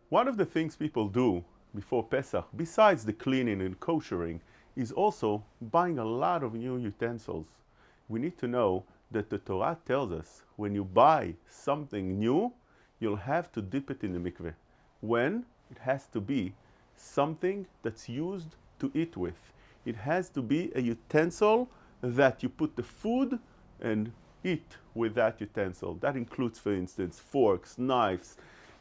One of the things people do before Pesach, besides the cleaning and koshering, is also buying a lot of new utensils. We need to know that the Torah tells us when you buy something new, you'll have to dip it in the mikveh. When? It has to be something that's used to eat with. It has to be a utensil that you put the food and eat with that utensil. That includes, for instance, forks, knives,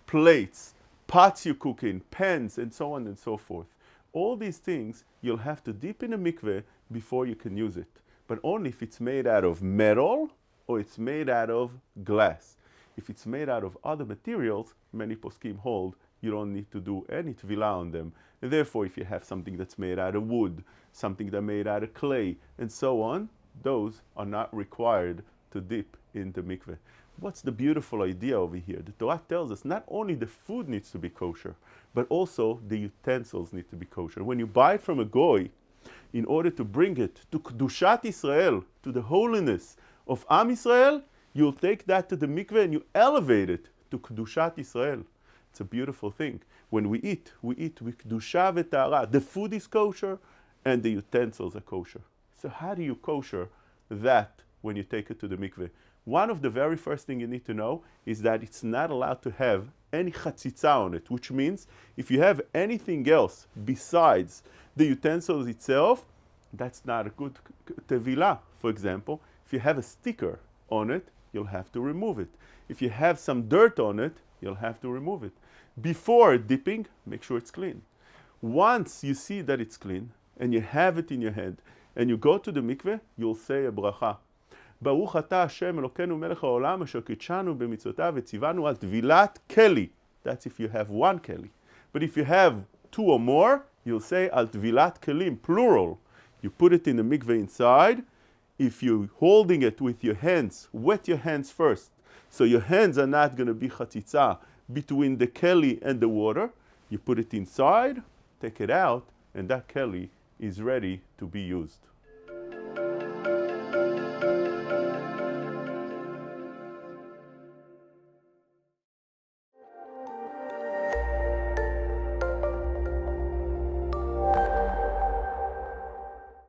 plates, pots you cook in, pans, and so on and so forth. All these things you'll have to dip in a mikveh before you can use it, but only if it's made out of metal or it's made out of glass. If it's made out of other materials, many poskim hold you don't need to do any tvila on them. And therefore, if you have something that's made out of wood, something that's made out of clay, and so on, those are not required to dip in the mikveh. What's the beautiful idea over here? The Torah tells us not only the food needs to be kosher, but also the utensils need to be kosher. When you buy it from a goy, in order to bring it to Kedushat Israel, to the holiness of Am Israel, you'll take that to the mikveh and you elevate it to Kedushat Israel. It's a beautiful thing. When we eat with Kedusha v'Tahara. The food is kosher and the utensils are kosher. So how do you kosher that when you take it to the mikveh? One of the very first things you need to know is that it's not allowed to have any chatzitza on it, which means if you have anything else besides the utensils itself, that's not a good tevilah. For example, if you have a sticker on it, you'll have to remove it. If you have some dirt on it, you'll have to remove it. Before dipping, make sure it's clean. Once you see that it's clean and you have it in your hand and you go to the mikveh, you'll say a bracha. Baruch atah Hashem Elokeinu melech haolam asher kitshanu b'mitzvotav v'tzivanu al tvilat keli. That's if you have one keli. But if you have two or more, you'll say al tvilat kelim, plural. You put it in the mikveh inside. If you're holding it with your hands, wet your hands first. So your hands are not going to be chatzitza between the keli and the water. You put it inside, take it out, and that keli is ready to be used.